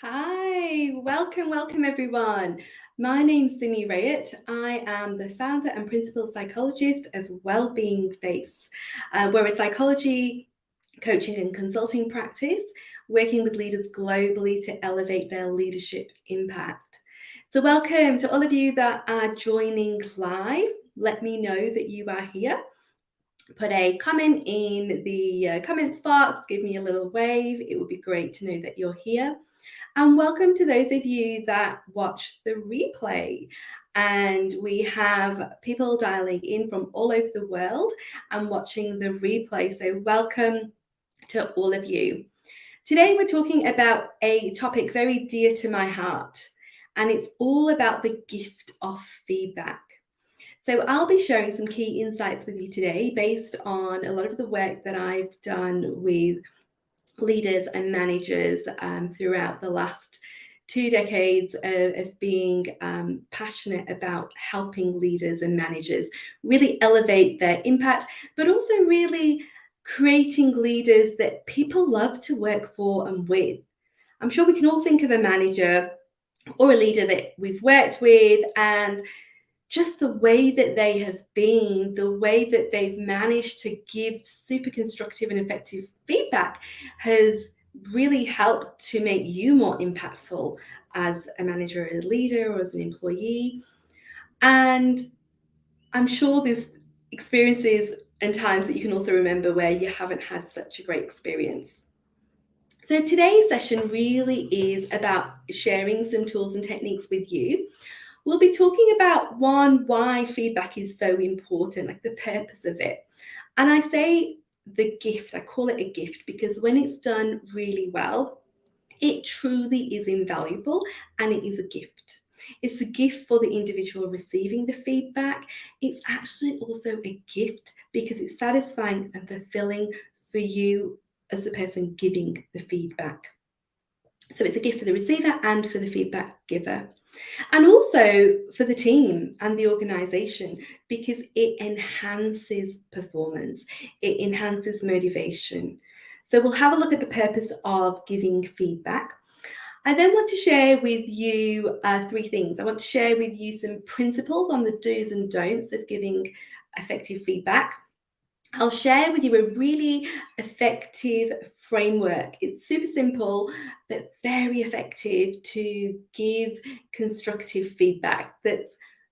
Hi, welcome everyone. My name's Simi Rayet. I am the founder and principal psychologist of Wellbeing Face. We're a psychology, coaching, and consulting practice working with leaders globally to elevate their leadership impact. So, welcome to all of you that are joining live. Let me know that you are here. Put a comment in the comments box, give me a little wave. It would be great to know that you're here. And welcome to those of you that watch the replay. And we have people dialing in from all over the world and watching the replay. So, welcome to all of you. Today, we're talking about a topic very dear to my heart, and it's all about the gift of feedback. So, I'll be sharing some key insights with you today based on a lot of the work that I've done with leaders and managers throughout the last 2 decades of being passionate about helping leaders and managers really elevate their impact, but also really creating leaders that people love to work for and with. I'm sure we can all think of a manager or a leader that we've worked with, and just the way that they have been, the way that they've managed to give super constructive and effective feedback has really helped to make you more impactful as a manager, a leader, or as an employee. And I'm sure there's experiences and times that you can also remember where you haven't had such a great experience. So today's session really is about sharing some tools and techniques with you. We'll be talking about why feedback is so important, like the purpose of it. And I say the gift, I call it a gift because when it's done really well, it truly is invaluable and it is a gift. It's a gift for the individual receiving the feedback. It's actually also a gift because it's satisfying and fulfilling for you as the person giving the feedback. So it's a gift for the receiver and for the feedback giver. And also for the team and the organization, because it enhances performance, it enhances motivation. So we'll have a look at the purpose of giving feedback. I then want to share with you three things. I want to share with you some principles on the do's and don'ts of giving effective feedback. I'll share with you a really effective framework. It's super simple, but very effective to give constructive feedback that's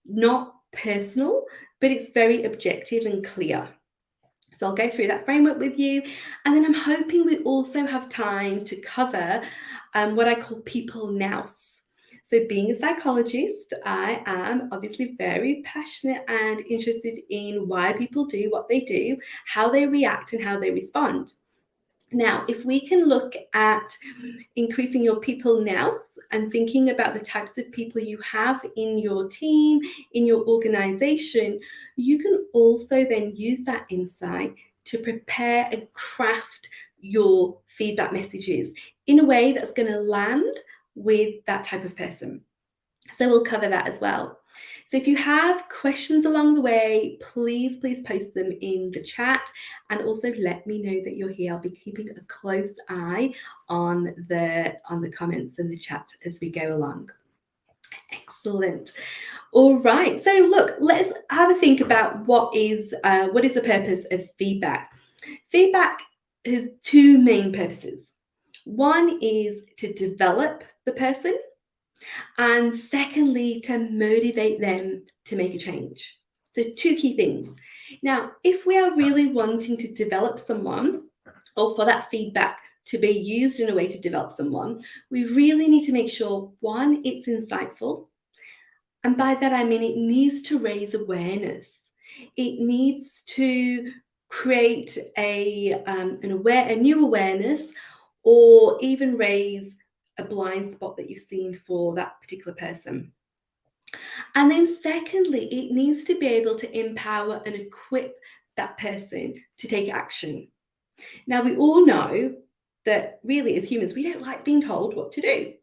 not personal, but it's very objective and clear. So I'll go through that framework with you. And then I'm hoping we also have time to cover what I call people nous. So being a psychologist, I am obviously very passionate and interested in why people do what they do, how they react and how they respond. Now, if we can look at increasing your people nous and thinking about the types of people you have in your team, in your organization, you can also then use that insight to prepare and craft your feedback messages in a way that's going to land with that type of person. So we'll cover that as well. So if you have questions along the way, please post them in the chat and also let me know that you're here. I'll be keeping a close eye on the comments and the chat as we go along. Excellent. All right. So look, let's have a think about what is the purpose of feedback. Feedback has two main purposes. One is to develop the person, and secondly, to motivate them to make a change. So, two key things. Now, if we are really wanting to develop someone, or for that feedback to be used in a way to develop someone, we really need to make sure, one, it's insightful. And by that, I mean it needs to raise awareness. It needs to create a new awareness, or even raise a blind spot that you've seen for that particular person. And then secondly, it needs to be able to empower and equip that person to take action. Now, we all know that really as humans, we don't like being told what to do.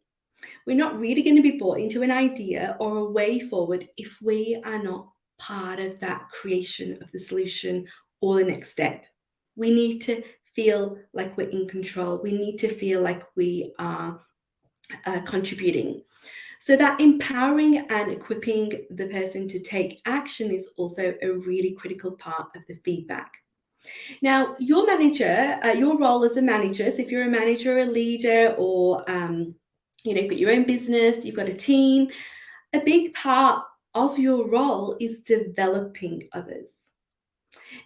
We're not really going to be bought into an idea or a way forward if we are not part of that creation of the solution or the next step. We need to feel like we're in control. We need to feel like we are contributing. So that empowering and equipping the person to take action is also a really critical part of the feedback. Now, your manager, your role as a manager, so if you're a manager, a leader, or you've got your own business, you've got a team, a big part of your role is developing others.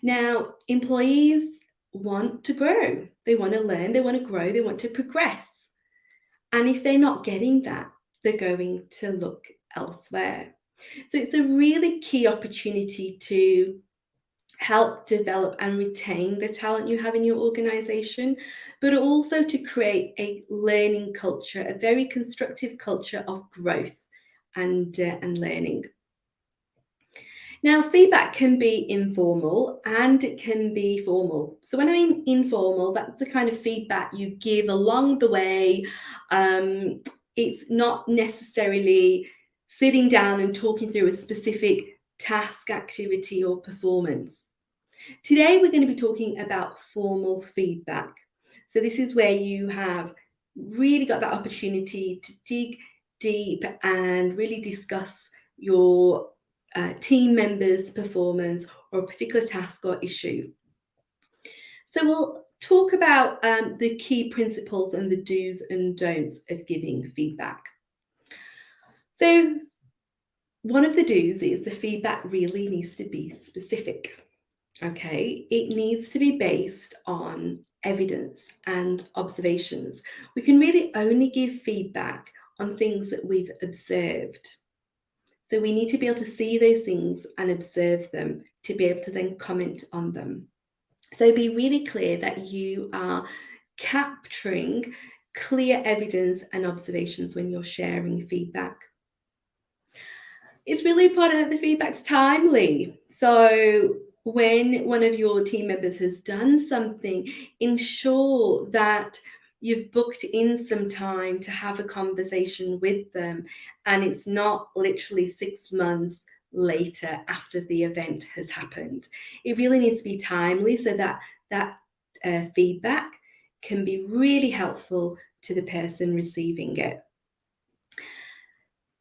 Now, employees want to grow, they want to learn, they want to grow, they want to progress. And if they're not getting that, they're going to look elsewhere. So it's a really key opportunity to help develop and retain the talent you have in your organization, but also to create a learning culture, a very constructive culture of growth and learning. Now, feedback can be informal and it can be formal. So when I mean informal, that's the kind of feedback you give along the way. It's not necessarily sitting down and talking through a specific task, activity, or performance. Today, we're going to be talking about formal feedback. So this is where you have really got that opportunity to dig deep and really discuss your team members' performance or a particular task or issue. So we'll talk about the key principles and the do's and don'ts of giving feedback. So one of the do's is the feedback really needs to be specific. Okay, it needs to be based on evidence and observations. We can really only give feedback on things that we've observed. So we need to be able to see those things and observe them to be able to then comment on them. So be really clear that you are capturing clear evidence and observations when you're sharing feedback. It's really important that the feedback's timely. So when one of your team members has done something, ensure that you've booked in some time to have a conversation with them, and it's not literally 6 months later after the event has happened. It really needs to be timely so that feedback can be really helpful to the person receiving it.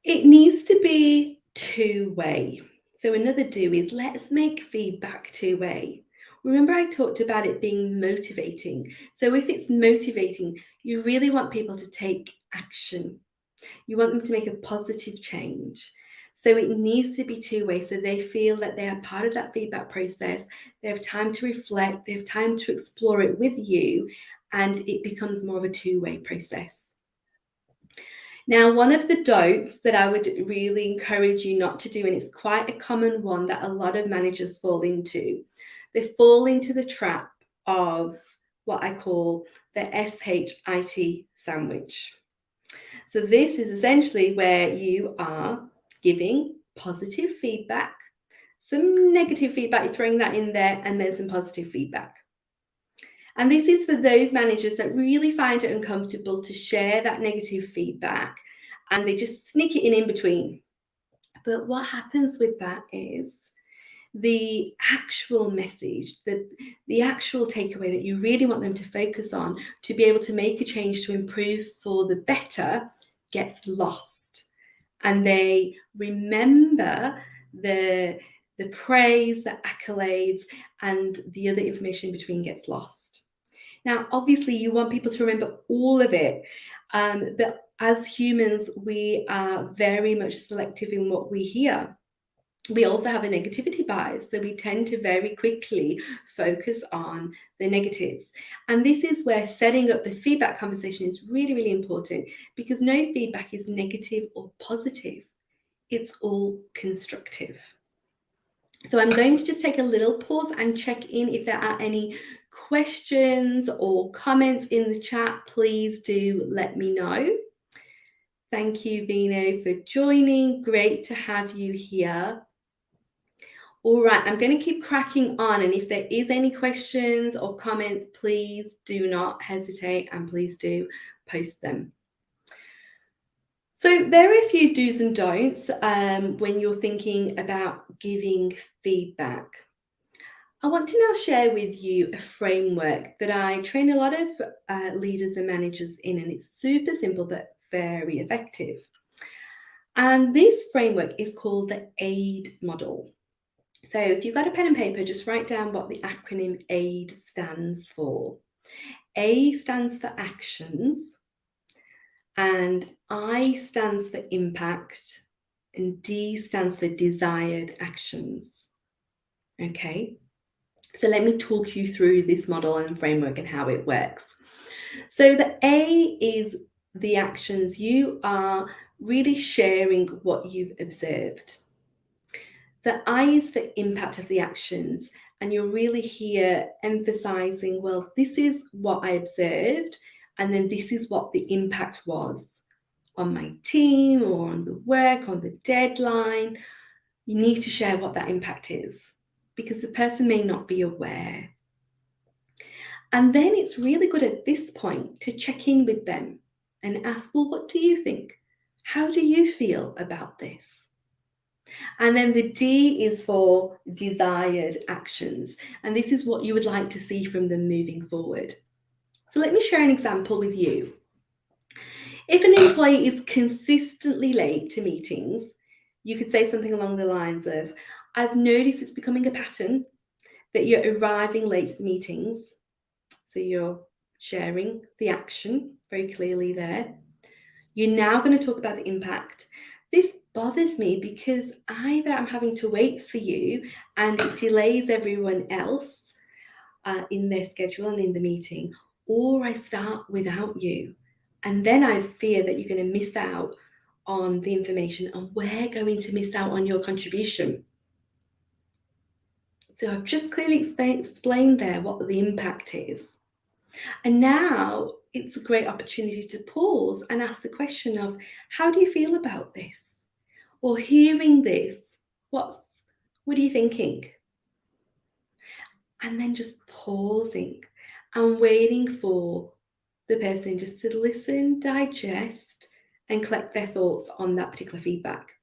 It needs to be two-way. So another do is let's make feedback two-way. Remember I talked about it being motivating. So if it's motivating, you really want people to take action. You want them to make a positive change. So it needs to be two-way so they feel that they are part of that feedback process. They have time to reflect, they have time to explore it with you, and it becomes more of a two-way process. Now, one of the don'ts that I would really encourage you not to do, and it's quite a common one that a lot of managers fall into, they fall into the trap of what I call the SHIT sandwich. So this is essentially where you are giving positive feedback, some negative feedback, you're throwing that in there, and then some positive feedback. And this is for those managers that really find it uncomfortable to share that negative feedback and they just sneak it in between. But what happens with that is the actual message, the actual takeaway that you really want them to focus on to be able to make a change to improve for the better gets lost. And they remember the praise, the accolades, and the other information in between gets lost. Now, obviously, you want people to remember all of it, but as humans, we are very much selective in what we hear. We also have a negativity bias, so we tend to very quickly focus on the negatives. And this is where setting up the feedback conversation is really, really important, because no feedback is negative or positive. It's all constructive. So I'm going to just take a little pause and check in if there are any questions or comments in the chat. Please do let me know. Thank you, Vino, for joining. Great to have you here. All right, I'm going to keep cracking on, and if there is any questions or comments, please do not hesitate and please do post them. So there are a few do's and don'ts when you're thinking about giving feedback. I want to now share with you a framework that I train a lot of leaders and managers in, and it's super simple but very effective. And this framework is called the AID model. So if you've got a pen and paper, just write down what the acronym AID stands for. A stands for actions, and I stands for impact, and D stands for desired actions. Okay, so let me talk you through this model and framework and how it works. So the A is the actions. You are really sharing what you've observed. The I is the impact of the actions, and you're really here emphasizing, well, this is what I observed, and then this is what the impact was on my team or on the work, on the deadline. You need to share what that impact is because the person may not be aware. And then it's really good at this point to check in with them and ask, well, what do you think? How do you feel about this? And then the D is for desired actions. And this is what you would like to see from them moving forward. So let me share an example with you. If an employee is consistently late to meetings, you could say something along the lines of, I've noticed it's becoming a pattern that you're arriving late to the meetings. So you're sharing the action very clearly there. You're now going to talk about the impact. This bothers me because either I'm having to wait for you and it delays everyone else in their schedule and in the meeting, or I start without you. And then I fear that you're going to miss out on the information and we're going to miss out on your contribution. So I've just clearly explained there what the impact is. And now it's a great opportunity to pause and ask the question of, how do you feel about this? Or hearing this, what are you thinking? And then just pausing and waiting for the person just to listen, digest, and collect their thoughts on that particular feedback.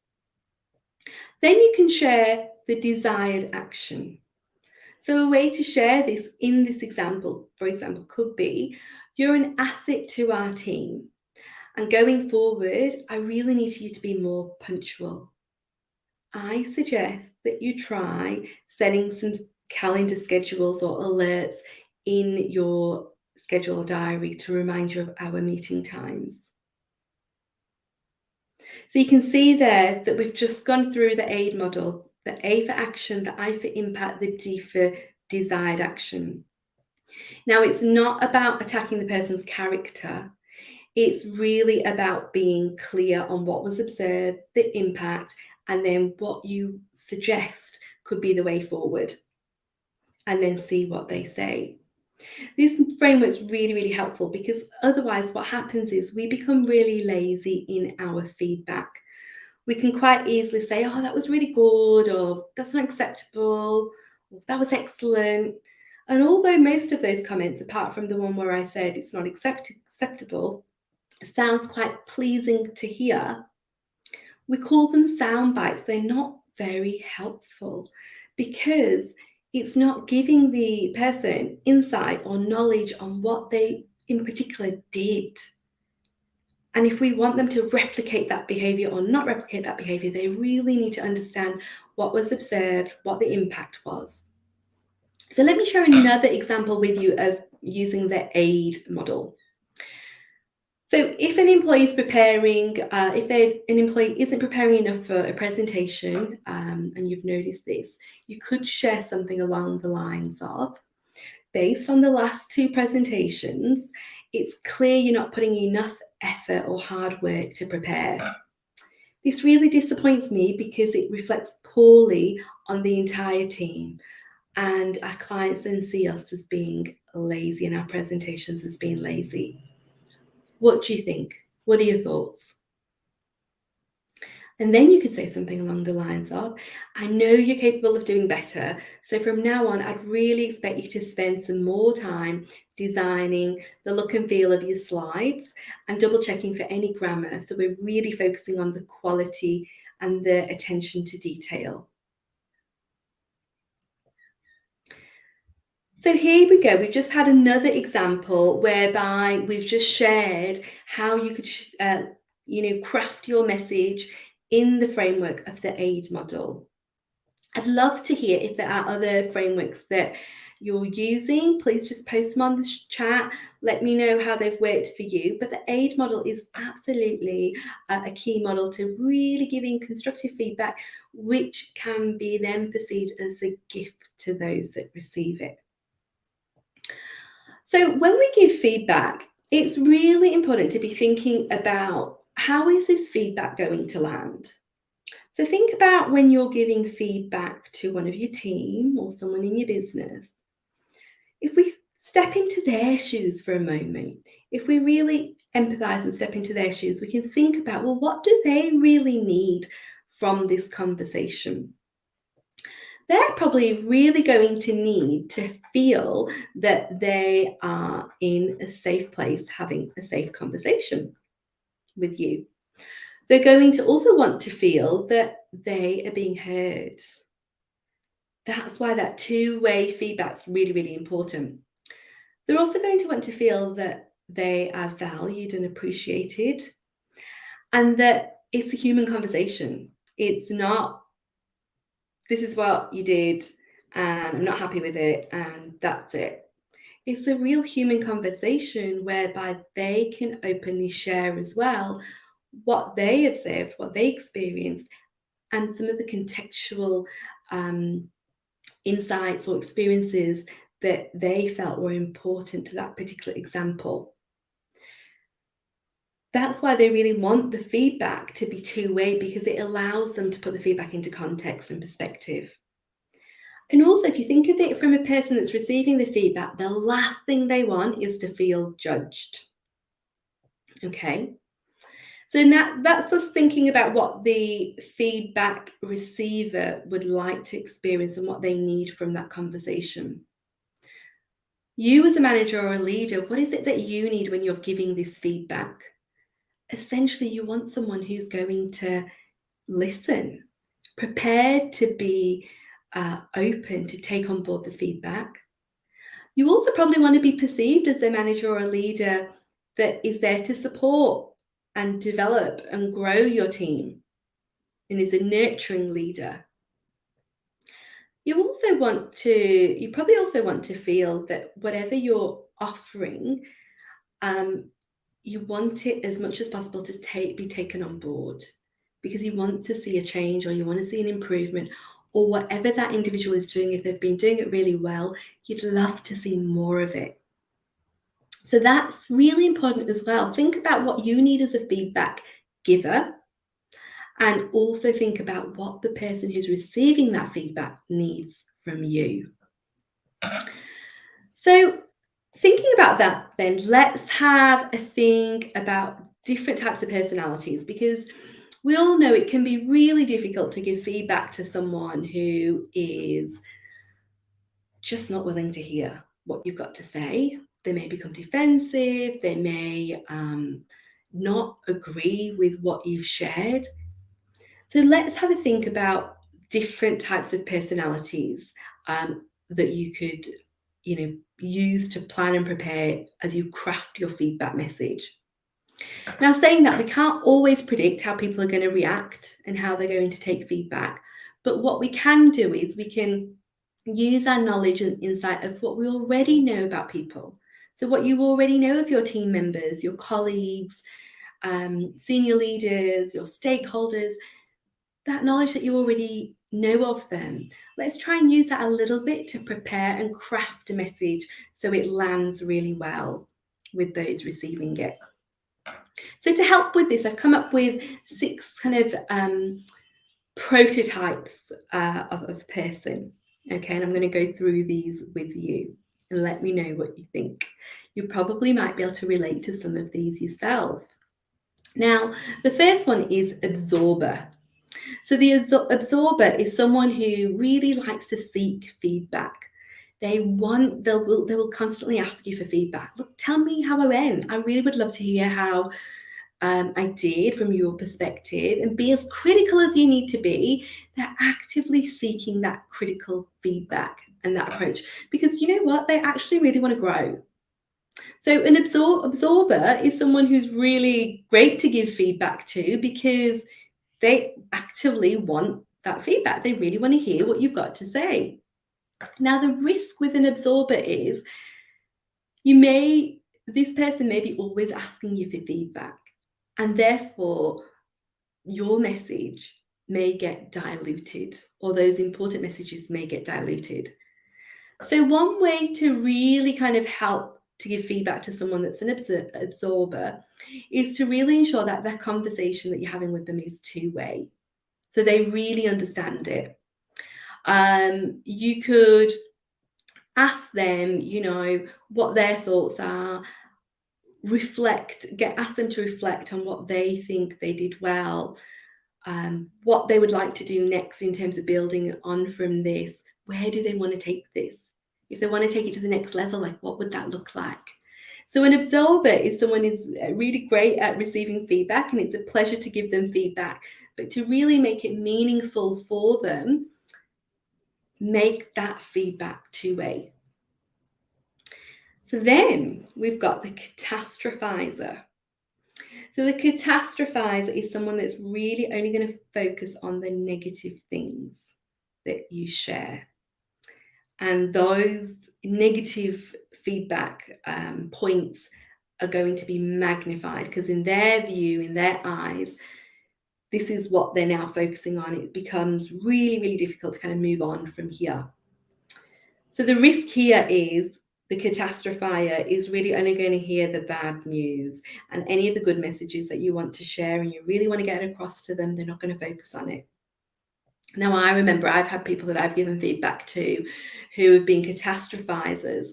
Then you can share the desired action. So a way to share this in this example, for example, could be, you're an asset to our team. And going forward, I really need you to be more punctual. I suggest that you try setting some calendar schedules or alerts in your schedule diary to remind you of our meeting times. So you can see there that we've just gone through the AID model, the A for action, the I for impact, the D for desired action. Now, it's not about attacking the person's character. It's really about being clear on what was observed, the impact, and then what you suggest could be the way forward, and then see what they say. This framework is really, really helpful because otherwise what happens is we become really lazy in our feedback. We can quite easily say, oh, that was really good, or that's not acceptable, or that was excellent. And although most of those comments, apart from the one where I said it's not acceptable, sounds quite pleasing to hear, we call them sound bites. They're not very helpful because it's not giving the person insight or knowledge on what they in particular did. And if we want them to replicate that behavior or not replicate that behavior, they really need to understand what was observed, what the impact was. So let me share another example with you of using the AID model. So if an employee is preparing, an employee isn't preparing enough for a presentation, and you've noticed this, you could share something along the lines of, based on the last two presentations, it's clear you're not putting enough effort or hard work to prepare. This really disappoints me because it reflects poorly on the entire team, and our clients then see us as being lazy and our presentations as being lazy. What do you think? What are your thoughts? And then you could say something along the lines of, I know you're capable of doing better. So from now on, I'd really expect you to spend some more time designing the look and feel of your slides and double checking for any grammar. So we're really focusing on the quality and the attention to detail. So here we go. We've just had another example whereby we've just shared how you could, craft your message in the framework of the AID model. I'd love to hear if there are other frameworks that you're using. Please just post them on the chat. Let me know how they've worked for you. But the AID model is absolutely a key model to really giving constructive feedback, which can be then perceived as a gift to those that receive it. So when we give feedback, it's really important to be thinking about how is this feedback going to land? So think about when you're giving feedback to one of your team or someone in your business. If we step into their shoes for a moment, if we really empathize and step into their shoes, we can think about, well, what do they really need from this conversation? They're probably really going to need to feel that they are in a safe place having a safe conversation with you. They're going to also want to feel that they are being heard. That's why that two-way feedback is really, really important. They're also going to want to feel that they are valued and appreciated, and that it's a human conversation. It's not, this is what you did, and I'm not happy with it, and that's it. It's a real human conversation whereby they can openly share as well what they observed, what they experienced, and some of the contextual insights or experiences that they felt were important to that particular example. That's why they really want the feedback to be two-way, because it allows them to put the feedback into context and perspective. And also, if you think of it from a person that's receiving the feedback, the last thing they want is to feel judged. Okay? So now that's us thinking about what the feedback receiver would like to experience and what they need from that conversation. You as a manager or a leader, what is it that you need when you're giving this feedback? Essentially, you want someone who's going to listen, prepared to be open to take on board the feedback. You also probably want to be perceived as a manager or a leader that is there to support and develop and grow your team and is a nurturing leader. You probably also want to feel that whatever you're offering, you want it as much as possible to be taken on board, because you want to see a change or you want to see an improvement, or whatever that individual is doing. If they've been doing it really well, you'd love to see more of it. So that's really important as well. Think about what you need as a feedback giver, and also think about what the person who's receiving that feedback needs from you. So thinking about that, then let's have a think about different types of personalities, because we all know it can be really difficult to give feedback to someone who is just not willing to hear what you've got to say. They may become defensive, they may not agree with what you've shared. So let's have a think about different types of personalities that you could, use to plan and prepare as you craft your feedback message. Now, saying that, we can't always predict how people are going to react and how they're going to take feedback. But what we can do is we can use our knowledge and insight of what we already know about people. So what you already know of your team members, your colleagues, senior leaders, your stakeholders, that knowledge that you already know of them. Let's try and use that a little bit to prepare and craft a message so it lands really well with those receiving it. So to help with this, I've come up with 6 kind of prototypes of a person. Okay, and I'm going to go through these with you and let me know what you think. You probably might be able to relate to some of these yourself. Now, the first one is absorber. So the absorber is someone who really likes to seek feedback. They will constantly ask you for feedback. Look, tell me how I went. I really would love to hear how I did from your perspective, and be as critical as you need to be. They're actively seeking that critical feedback and that approach, because you know what? They actually really want to grow. So an absorber is someone who's really great to give feedback to because they actively want that feedback. They really want to hear what you've got to say. Now, the risk with an absorber is this person may be always asking you for feedback, and therefore your message may get diluted, or those important messages may get diluted. So one way to really kind of help to give feedback to someone that's an absorber is to really ensure that the conversation that you're having with them is two-way, so they really understand it. You could ask them, what their thoughts are, ask them to reflect on what they think they did well, what they would like to do next in terms of building on from this. Where do they want to take this? If they want to take it to the next level, like what would that look like? So an absorber is someone who's really great at receiving feedback, and it's a pleasure to give them feedback. But to really make it meaningful for them, make that feedback two-way. So then we've got the catastrophizer. So the catastrophizer is someone that's really only going to focus on the negative things that you share. And those negative feedback points are going to be magnified because in their view, in their eyes, this is what they're now focusing on. It becomes really, really difficult to kind of move on from here. So the risk here is the catastrophizer is really only going to hear the bad news, and any of the good messages that you want to share and you really want to get across to them, they're not going to focus on it. Now, I remember I've had people that I've given feedback to who have been catastrophizers,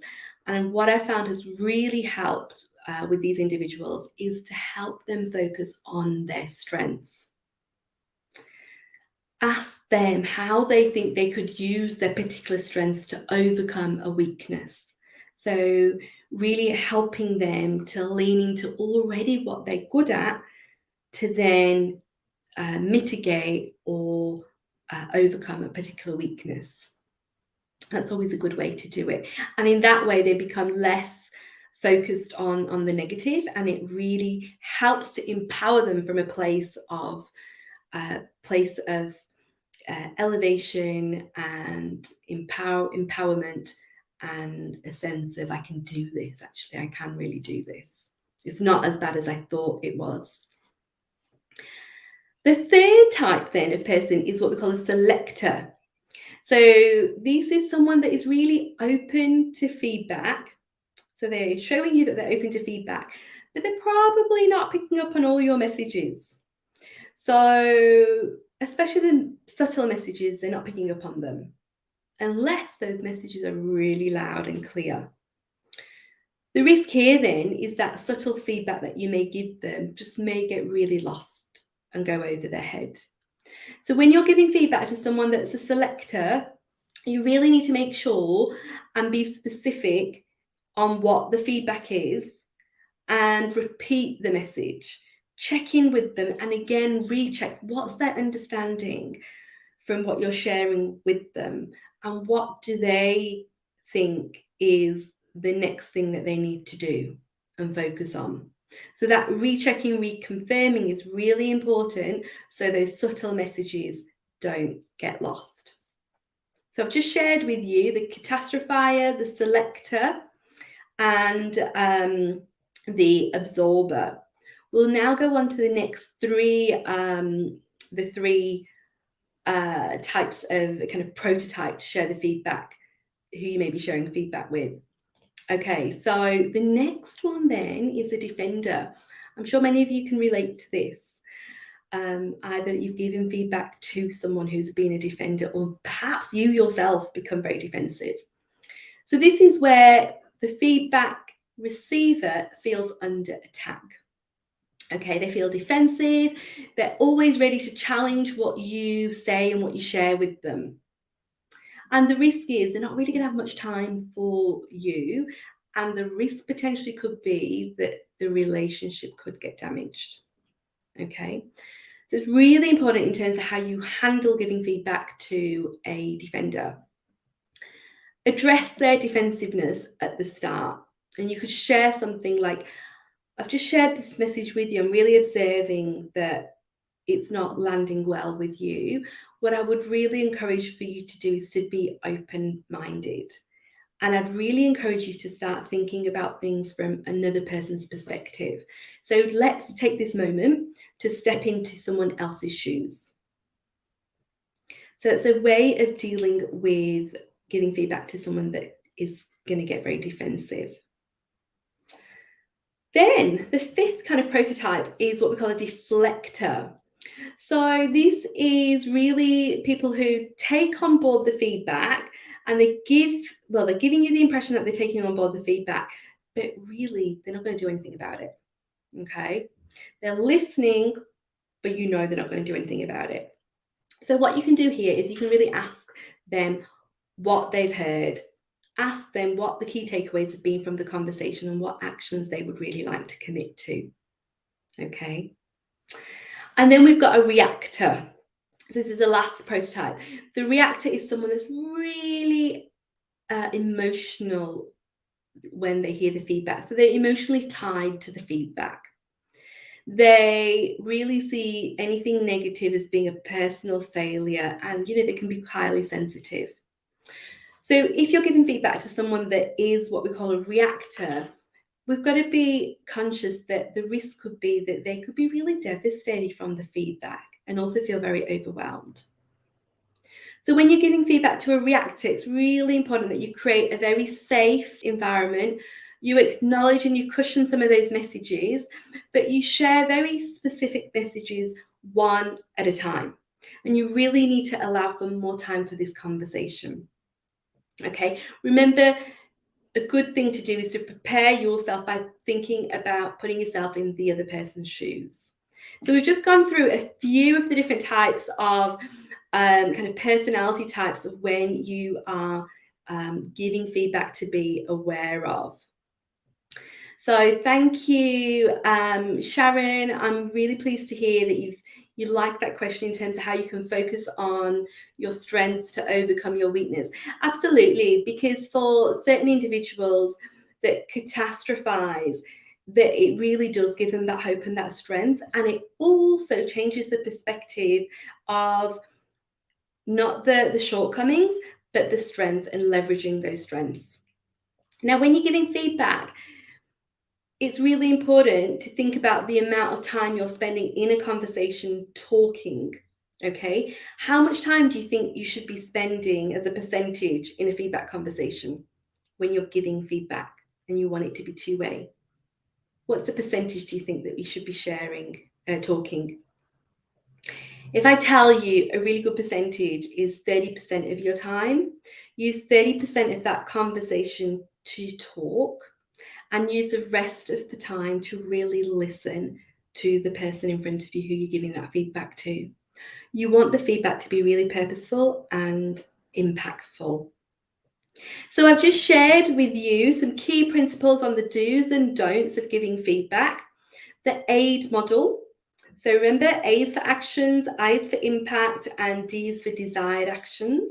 and what I found has really helped with these individuals is to help them focus on their strengths. Ask them how they think they could use their particular strengths to overcome a weakness. So really helping them to lean into already what they're good at to then mitigate or overcome a particular weakness. That's always a good way to do it. And in that way, they become less focused on the negative, and it really helps to empower them from a place of elevation and empowerment, and a sense of I can do this. Actually, I can really do this. It's not as bad as I thought it was. The third type then of person is what we call a selector. So this is someone that is really open to feedback. So they're showing you that they're open to feedback, but they're probably not picking up on all your messages. So especially the subtle messages, they're not picking up on them unless those messages are really loud and clear. The risk here then is that subtle feedback that you may give them just may get really lost and go over their head. So when you're giving feedback to someone that's a selector, you really need to make sure and be specific on what the feedback is and repeat the message. Check in with them and again recheck what's their understanding from what you're sharing with them, and what do they think is the next thing that they need to do and focus on. So that rechecking, reconfirming is really important so those subtle messages don't get lost. So I've just shared with you the catastrophizer, the selector, and the absorber. We'll now go on to the next three, types of kind of prototypes, share the feedback, who you may be sharing feedback with. Okay, so the next one then is a defender. I'm sure many of you can relate to this. Either you've given feedback to someone who's been a defender, or perhaps you yourself become very defensive. So this is where the feedback receiver feels under attack. Okay, they feel defensive. They're always ready to challenge what you say and what you share with them. And the risk is they're not really going to have much time for you. And the risk potentially could be that the relationship could get damaged. Okay, so it's really important in terms of how you handle giving feedback to a defender. address their defensiveness at the start. And you could share something like, I've just shared this message with you. I'm really observing that it's not landing well with you. What I would really encourage for you to do is to be open-minded. And I'd really encourage you to start thinking about things from another person's perspective. So let's take this moment to step into someone else's shoes. So it's a way of dealing with giving feedback to someone that is going to get very defensive. Then the fifth kind of prototype is what we call a deflector. So this is really people who take on board the feedback and they're giving you the impression that they're taking on board the feedback, but really they're not going to do anything about it. Okay. They're listening, but you know they're not going to do anything about it. So what you can do here is you can really ask them what they've heard. Ask them what the key takeaways have been from the conversation and what actions they would really like to commit to. Okay. And then we've got a reactor. This is the last prototype. The reactor is someone that's really emotional when they hear the feedback. So they're emotionally tied to the feedback. They really see anything negative as being a personal failure, and they can be highly sensitive. So if you're giving feedback to someone that is what we call a reactor, we've got to be conscious that the risk could be that they could be really devastated from the feedback and also feel very overwhelmed. So when you're giving feedback to a reactor, it's really important that you create a very safe environment. You acknowledge and you cushion some of those messages, but you share very specific messages one at a time. And you really need to allow for more time for this conversation. Okay, remember, a good thing to do is to prepare yourself by thinking about putting yourself in the other person's shoes. So we've just gone through a few of the different types of kind of personality types of when you are giving feedback to be aware of. So thank you, Sharon. I'm really pleased to hear that you like that question in terms of how you can focus on your strengths to overcome your weakness. Absolutely, because for certain individuals that catastrophize, that it really does give them that hope and that strength. And it also changes the perspective of not the shortcomings, but the strength and leveraging those strengths. Now, when you're giving feedback, it's really important to think about the amount of time you're spending in a conversation talking. Okay, how much time do you think you should be spending as a percentage in a feedback conversation when you're giving feedback and you want it to be two-way? What's the percentage do you think that you should be sharing, talking? If I tell you a really good percentage is 30% of your time, use 30% of that conversation to talk and use the rest of the time to really listen to the person in front of you who you're giving that feedback to. You want the feedback to be really purposeful and impactful. So I've just shared with you some key principles on the do's and don'ts of giving feedback. The AID model. So remember, A is for actions, I is for impact, and D is for desired actions.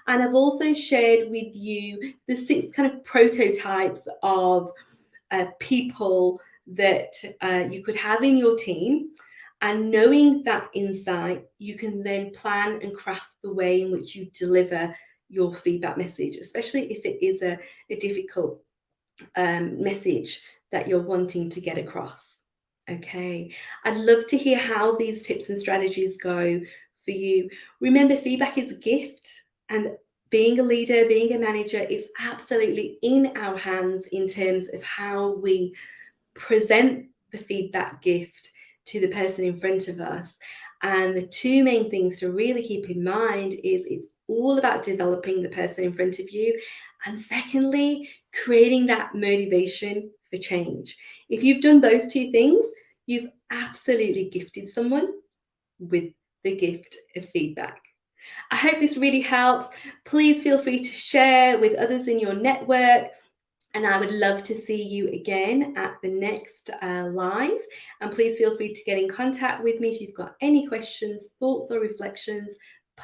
And I've also shared with you the 6 kind of prototypes of people that you could have in your team. And knowing that insight, you can then plan and craft the way in which you deliver your feedback message, especially if it is a difficult message that you're wanting to get across. Okay, I'd love to hear how these tips and strategies go for you. Remember, feedback is a gift, and being a leader, being a manager is absolutely in our hands in terms of how we present the feedback gift to the person in front of us. And the 2 main things to really keep in mind is it's all about developing the person in front of you, and secondly, creating that motivation for change. If you've done those 2 things, you've absolutely gifted someone with the gift of feedback. I hope this really helps. Please feel free to share with others in your network. And I would love to see you again at the next live. And please feel free to get in contact with me if you've got any questions, thoughts, or reflections.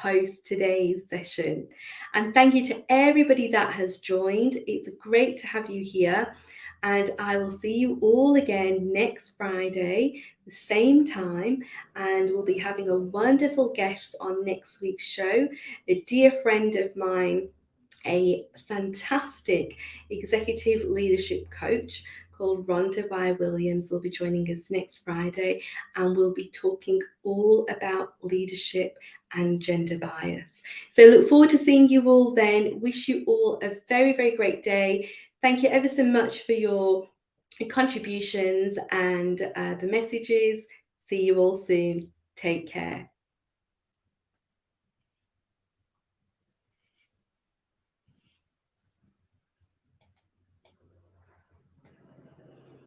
post today's session. And thank you to everybody that has joined. It's great to have you here. And I will see you all again next Friday, the same time. And we'll be having a wonderful guest on next week's show, a dear friend of mine, a fantastic executive leadership coach called Rhonda Y. Williams will be joining us next Friday, and we'll be talking all about leadership and gender bias. So look forward to seeing you all then. Wish you all a very, very great day. Thank you ever so much for your contributions and the messages. See you all soon. Take care.